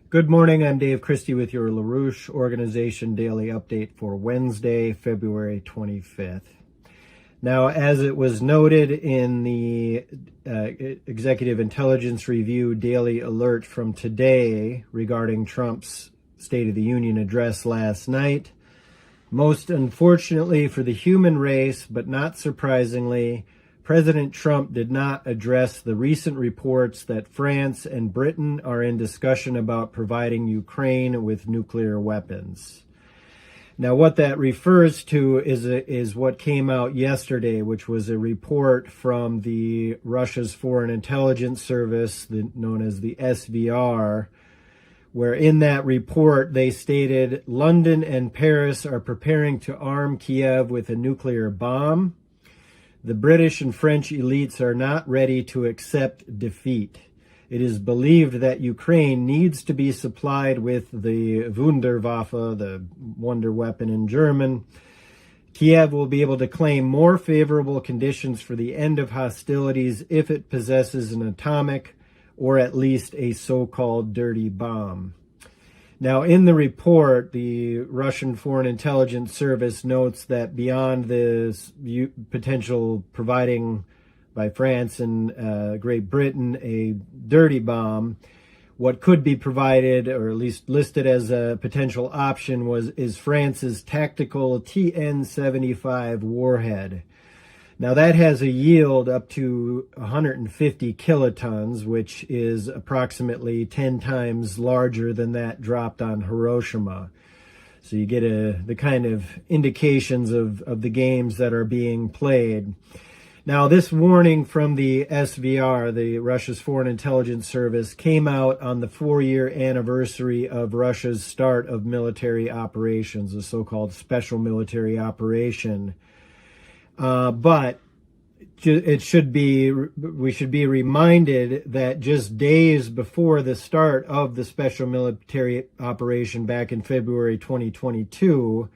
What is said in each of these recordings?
Good morning, I'm Dave Christie with your LaRouche Organization Daily Update for Wednesday, February 25th. Now, as it was noted in the Executive Intelligence Review Daily Alert from today regarding Trump's State of the Union address last night, most unfortunately for the human race, but not surprisingly, President Trump did not address the recent reports that France and Britain are in discussion about providing Ukraine with nuclear weapons. Now, what that refers to is what came out yesterday, which was a report from the Russia's Foreign Intelligence Service, known as the SVR, where in that report they stated London and Paris are preparing to arm Kiev with a nuclear bomb. The British and French elites are not ready to accept defeat. It is believed that Ukraine needs to be supplied with the Wunderwaffe, the wonder weapon in German. Kiev will be able to claim more favorable conditions for the end of hostilities if it possesses an atomic or at least a so-called dirty bomb. Now, in the report, the Russian Foreign Intelligence Service notes that beyond this potential providing by France and Great Britain a dirty bomb, what could be provided, or at least listed as a potential option, is France's tactical TN-75 warhead. Now, that has a yield up to 150 kilotons, which is approximately 10 times larger than that dropped on Hiroshima. So you get the kind of indications of the games that are being played. Now, this warning from the SVR, the Russia's Foreign Intelligence Service, came out on the 4-year anniversary of Russia's start of military operations, a so-called special military operation. But we should be reminded that just days before the start of the special military operation back in February 2022,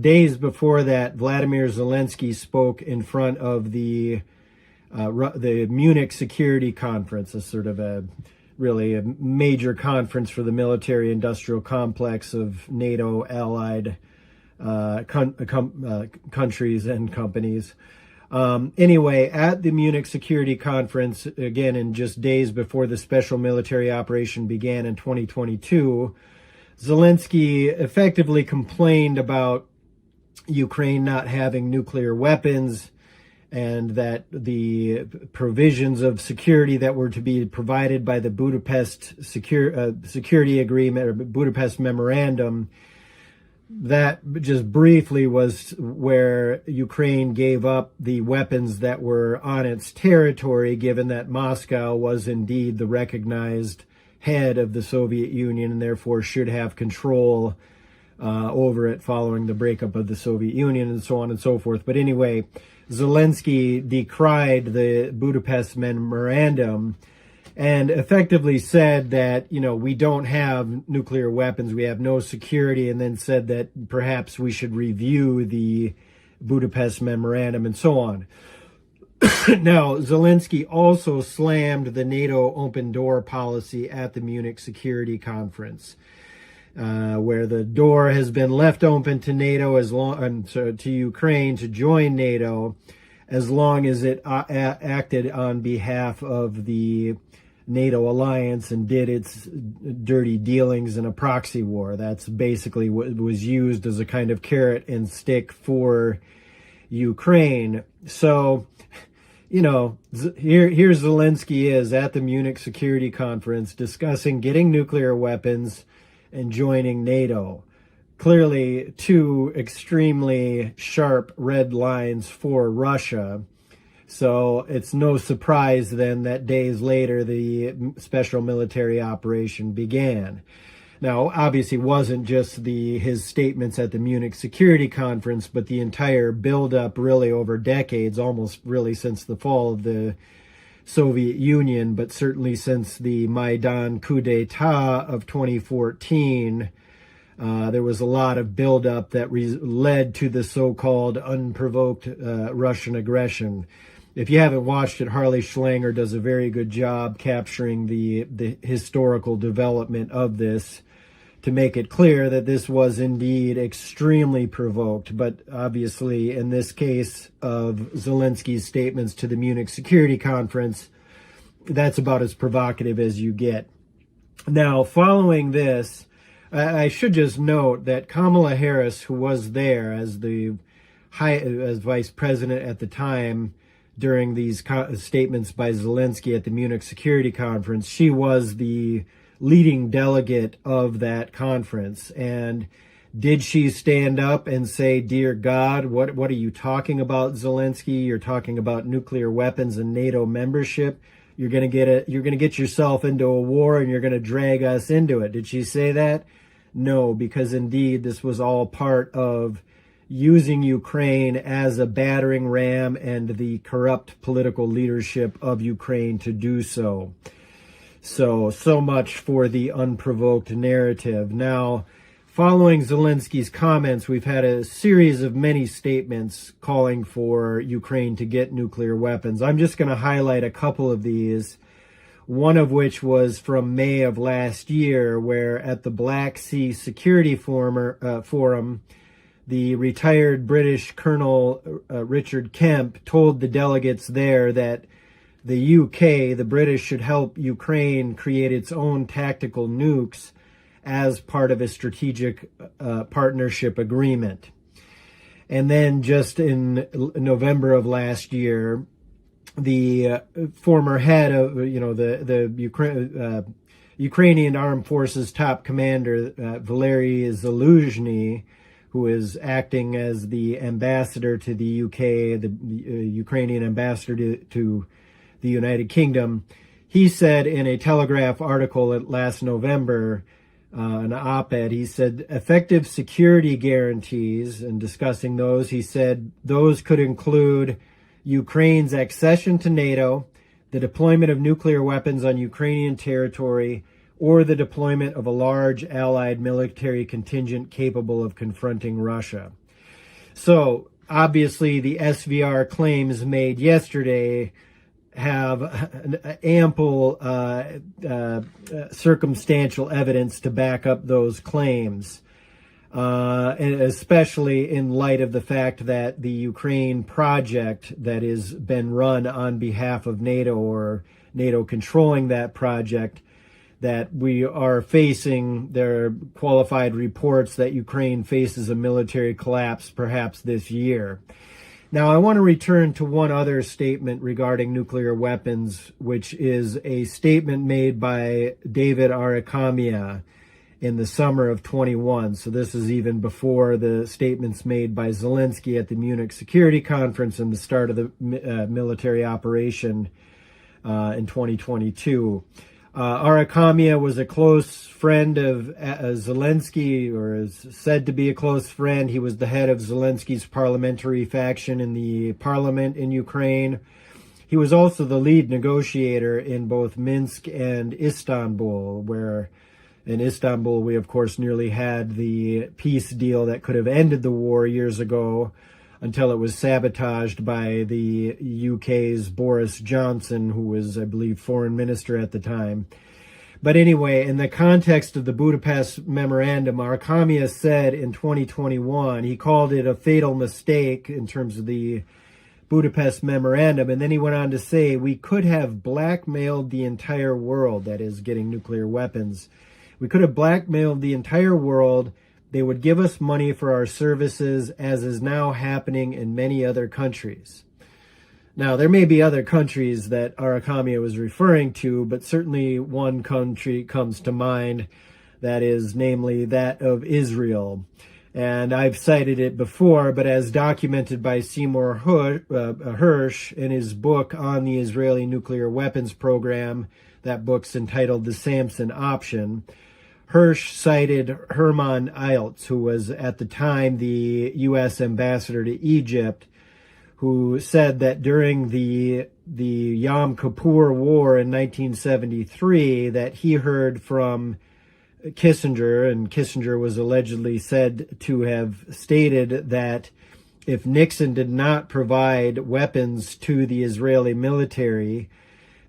days before that, Vladimir Zelensky spoke in front of the Munich Security Conference, a sort of a major conference for the military-industrial complex of NATO allied countries and companies. Anyway, at the Munich Security Conference, again, in just days before the special military operation began in 2022, Zelensky effectively complained about Ukraine not having nuclear weapons and that the provisions of security that were to be provided by the Budapest Security Agreement or Budapest Memorandum, that just briefly was where Ukraine gave up the weapons that were on its territory, given that Moscow was indeed the recognized head of the Soviet Union and therefore should have control over it following the breakup of the Soviet Union and so on and so forth. But anyway, Zelensky decried the Budapest Memorandum and effectively said that, we don't have nuclear weapons, we have no security, and then said that perhaps we should review the Budapest Memorandum and so on. Now, Zelensky also slammed the NATO open door policy at the Munich Security Conference, where the door has been left open to NATO to Ukraine to join NATO as long as it acted on behalf of the NATO alliance and did its dirty dealings in a proxy war. That's basically what was used as a kind of carrot and stick for Ukraine. So, here Zelensky is at the Munich Security Conference discussing getting nuclear weapons and joining NATO. Clearly, two extremely sharp red lines for Russia. So it's no surprise then that days later the special military operation began. Now, obviously, it wasn't just his statements at the Munich Security Conference, but the entire buildup really over decades, almost really since the fall of the Soviet Union, but certainly since the Maidan coup d'etat of 2014, there was a lot of buildup that led to the so-called unprovoked Russian aggression. if you haven't watched it, Harley Schlanger does a very good job capturing the historical development of this to make it clear that this was indeed extremely provoked. But obviously, in this case of Zelensky's statements to the Munich Security Conference, that's about as provocative as you get. Now, following this, I should just note that Kamala Harris, who was there as as vice president at the time during these statements by Zelensky at the Munich Security Conference, she was the leading delegate of that conference. And did she stand up and say, "Dear God, what are you talking about, Zelensky? You're talking about nuclear weapons and NATO membership. You're going to get yourself into a war and you're going to drag us into it." Did she say that? No, because indeed this was all part of using Ukraine as a battering ram and the corrupt political leadership of Ukraine to do so. So much for the unprovoked narrative. Now, following Zelensky's comments, we've had a series of many statements calling for Ukraine to get nuclear weapons. I'm just going to highlight a couple of these, one of which was from May of last year, where at the Black Sea Security Forum, the retired British Colonel Richard Kemp told the delegates there that the UK, the British, should help Ukraine create its own tactical nukes as part of a strategic partnership agreement. And then just in November of last year, the former head of, the Ukrainian Armed Forces top commander, Valery Zaluzhny, who is acting as the ambassador to the UK, the Ukrainian ambassador to the United Kingdom, he said in a Telegraph article last November, an op-ed, he said, effective security guarantees, and discussing those, he said those could include Ukraine's accession to NATO, the deployment of nuclear weapons on Ukrainian territory, or the deployment of a large allied military contingent capable of confronting Russia. So, obviously, the SVR claims made yesterday have ample circumstantial evidence to back up those claims, and especially in light of the fact that the Ukraine project that has been run on behalf of NATO, or NATO controlling that project, that we are facing, there are qualified reports that Ukraine faces a military collapse perhaps this year. Now, I want to return to one other statement regarding nuclear weapons, which is a statement made by David Arakamiya in the summer of 21. So this is even before the statements made by Zelensky at the Munich Security Conference and the start of the military operation in 2022. Arakamiya was a close friend of Zelensky, or is said to be a close friend. He was the head of Zelensky's parliamentary faction in the parliament in Ukraine. He was also the lead negotiator in both Minsk and Istanbul, where in Istanbul we, of course, nearly had the peace deal that could have ended the war years ago, until it was sabotaged by the UK's Boris Johnson, who was, I believe, foreign minister at the time. But anyway, in the context of the Budapest Memorandum, Arakamiya said in 2021, he called it a fatal mistake in terms of the Budapest Memorandum. And then he went on to say, we could have blackmailed the entire world, that is, getting nuclear weapons. We could have blackmailed the entire world. They would give us money for our services, as is now happening in many other countries. Now, there may be other countries that Arakamiya was referring to, but certainly one country comes to mind, that is namely that of Israel. And I've cited it before, but as documented by Seymour Hersh in his book on the Israeli nuclear weapons program, that book's entitled The Samson Option, Hersh cited Herman Eilts, who was at the time the U.S. ambassador to Egypt, who said that during the Yom Kippur War in 1973, that he heard from Kissinger, and Kissinger was allegedly said to have stated that if Nixon did not provide weapons to the Israeli military,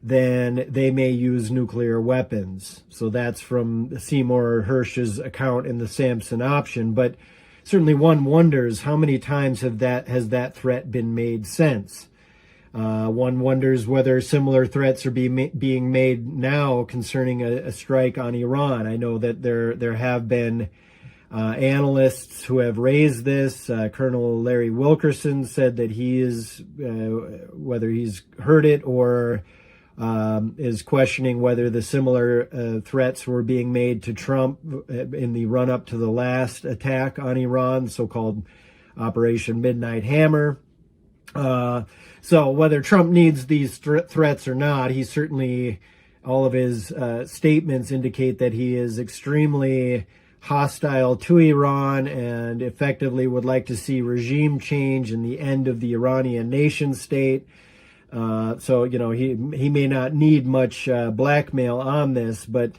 then they may use nuclear weapons. So that's from Seymour Hersh's account in the Samson option. But certainly one wonders how many times has that threat been made since. One wonders whether similar threats are being made now concerning a strike on Iran. I know that there have been analysts who have raised this. Colonel Larry Wilkerson said that he is, whether he's heard it or is questioning whether the similar threats were being made to Trump in the run-up to the last attack on Iran, so-called Operation Midnight Hammer. So whether Trump needs these threats or not, he certainly, all of his statements indicate that he is extremely hostile to Iran and effectively would like to see regime change and the end of the Iranian nation state. So, you know, he may not need much blackmail on this, but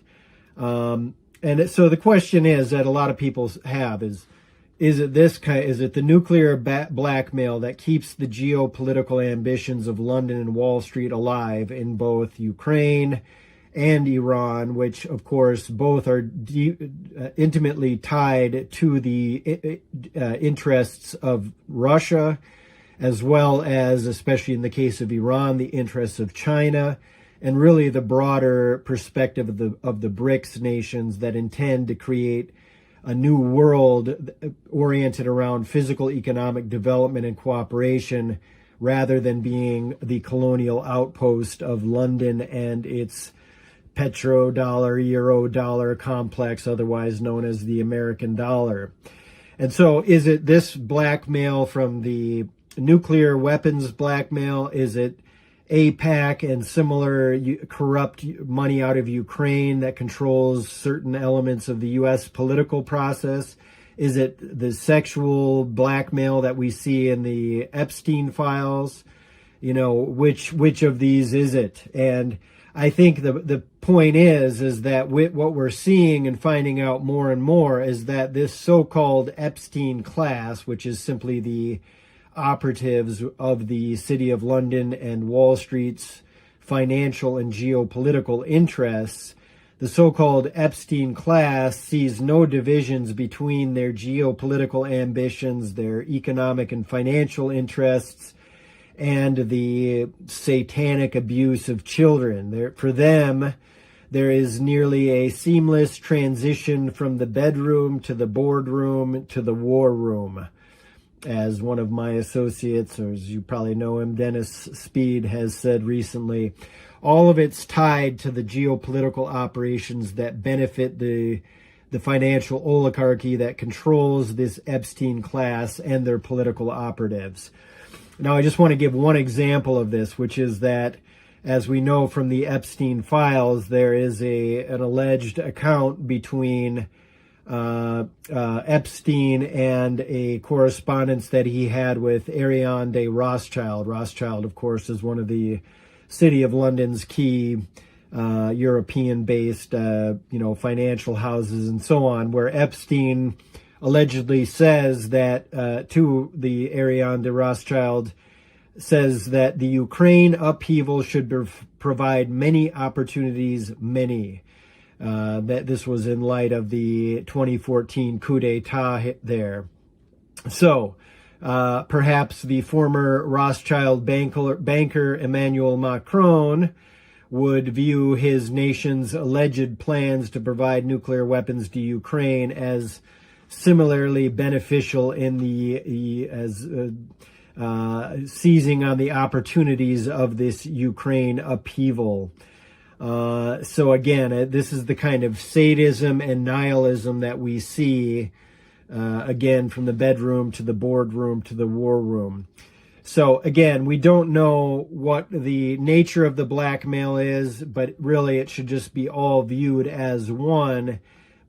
and so the question is that a lot of people have is it the nuclear blackmail that keeps the geopolitical ambitions of London and Wall Street alive in both Ukraine and Iran, which of course both are intimately tied to the interests of Russia, as well as, especially in the case of Iran, the interests of China, and really the broader perspective of the BRICS nations that intend to create a new world oriented around physical economic development and cooperation, rather than being the colonial outpost of London and its petrodollar, euro dollar complex, otherwise known as the American dollar. And so is it this blackmail from the nuclear weapons blackmail? Is it AIPAC and similar corrupt money out of Ukraine that controls certain elements of the U.S. political process? Is it the sexual blackmail that we see in the Epstein files? You know, which of these is it? And I think the point is that what we're seeing and finding out more and more is that this so-called Epstein class, which is simply the operatives of the City of London and Wall Street's financial and geopolitical interests, the so-called Epstein class sees no divisions between their geopolitical ambitions, their economic and financial interests, and the satanic abuse of children. For them, there is nearly a seamless transition from the bedroom to the boardroom to the war room. As one of my associates, or as you probably know him, Dennis Speed, has said recently, all of it's tied to the geopolitical operations that benefit the financial oligarchy that controls this Epstein class and their political operatives. Now, I just want to give one example of this, which is that, as we know from the Epstein files, there is an alleged account between Epstein and a correspondence that he had with Ariane de Rothschild. Rothschild, of course, is one of the City of London's key European-based, financial houses and so on, where Epstein allegedly says that to the Ariane de Rothschild, says that the Ukraine upheaval should provide many opportunities, that this was in light of the 2014 coup d'etat there. So perhaps the former Rothschild banker Emmanuel Macron would view his nation's alleged plans to provide nuclear weapons to Ukraine as similarly beneficial in seizing on the opportunities of this Ukraine upheaval. So again, this is the kind of sadism and nihilism that we see, again, from the bedroom to the boardroom to the war room. So again, we don't know what the nature of the blackmail is, but really it should just be all viewed as one.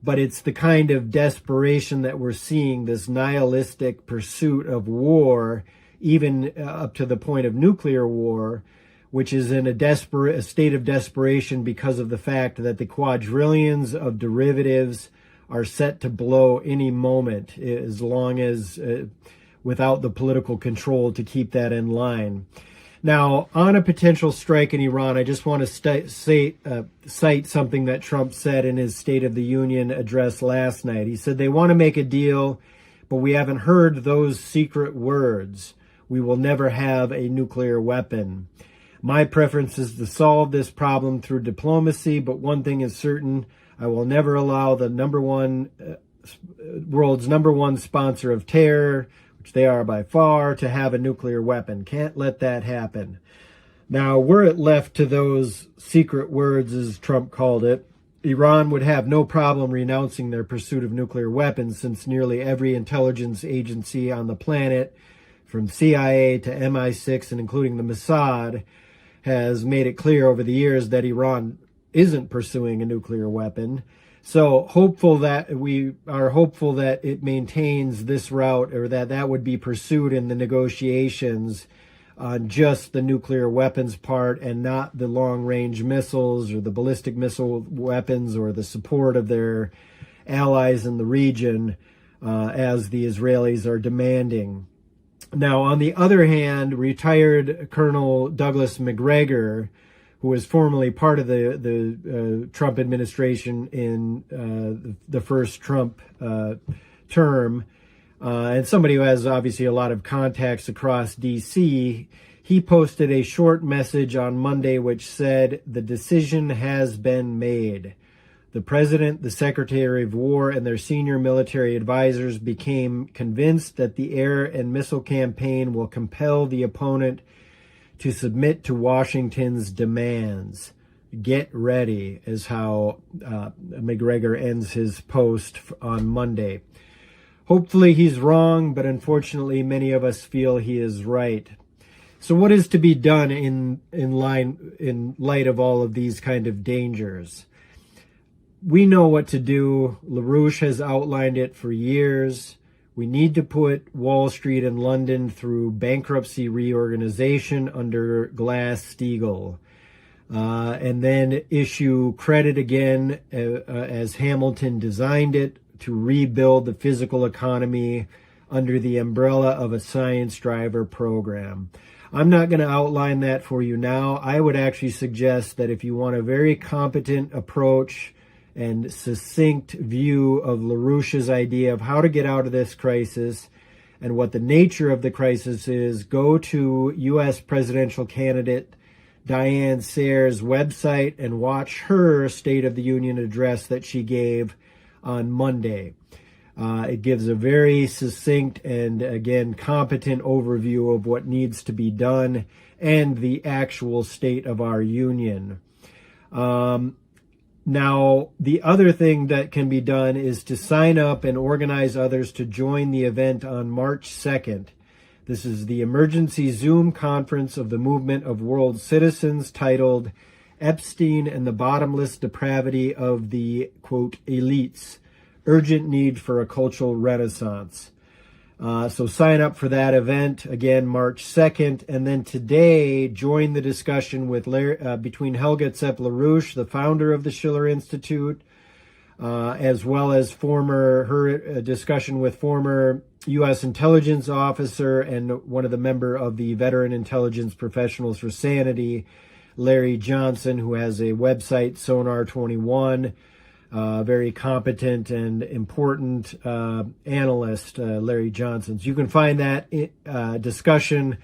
But it's the kind of desperation that we're seeing, this nihilistic pursuit of war, even up to the point of nuclear war, which is in a state of desperation because of the fact that the quadrillions of derivatives are set to blow any moment, as long as without the political control to keep that in line. Now, on a potential strike in Iran, I just want to cite something that Trump said in his State of the Union address last night. He said they want to make a deal, but we haven't heard those secret words. We will never have a nuclear weapon. My preference is to solve this problem through diplomacy, but one thing is certain, I will never allow the world's number one sponsor of terror, which they are by far, to have a nuclear weapon. Can't let that happen. Now, were it left to those secret words, as Trump called it, Iran would have no problem renouncing their pursuit of nuclear weapons, since nearly every intelligence agency on the planet, from CIA to MI6 and including the Mossad, has made it clear over the years that Iran isn't pursuing a nuclear weapon. So we are hopeful that it maintains this route, or that would be pursued in the negotiations on just the nuclear weapons part and not the long-range missiles or the ballistic missile weapons or the support of their allies in the region, as the Israelis are demanding. Now, on the other hand, retired Colonel Douglas Macgregor, who was formerly part of the Trump administration in the first Trump term, and somebody who has obviously a lot of contacts across D.C., he posted a short message on Monday which said, "The decision has been made. The President, the Secretary of War, and their senior military advisors became convinced that the air and missile campaign will compel the opponent to submit to Washington's demands. Get ready," is how Macgregor ends his post on Monday. Hopefully he's wrong, but unfortunately many of us feel he is right. So what is to be done in light of all of these kind of dangers? We know what to do. LaRouche has outlined it for years. We need to put Wall Street and London through bankruptcy reorganization under Glass-Steagall, and then issue credit again as Hamilton designed it, to rebuild the physical economy under the umbrella of a science driver program. I'm not going to outline that for you now. I would actually suggest that if you want a very competent approach and succinct view of LaRouche's idea of how to get out of this crisis and what the nature of the crisis is, go to U.S. presidential candidate Diane Sayre's website and watch her State of the Union address that she gave on Monday. It gives a very succinct and, again, competent overview of what needs to be done and the actual state of our union. Now, the other thing that can be done is to sign up and organize others to join the event on March 2nd. This is the emergency Zoom conference of the Movement of World Citizens, titled Epstein and the Bottomless Depravity of the, quote, elites, urgent need for a cultural renaissance. So sign up for that event, again, March 2nd. And then today, join the discussion with between Helga Tsepp-LaRouche, the founder of the Schiller Institute, as well as her discussion with former U.S. intelligence officer and one of the member of the Veteran Intelligence Professionals for Sanity, Larry Johnson, who has a website, Sonar 21. Very competent and important analyst, Larry Johnson. So you can find that discussion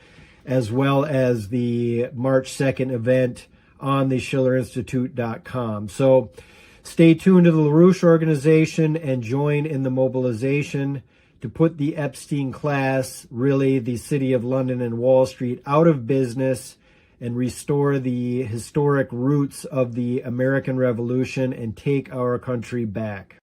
as well as the March 2nd event on the SchillerInstitute.com. So stay tuned to the LaRouche organization and join in the mobilization to put the Epstein class, really the City of London and Wall Street, out of business and restore the historic roots of the American Revolution and take our country back.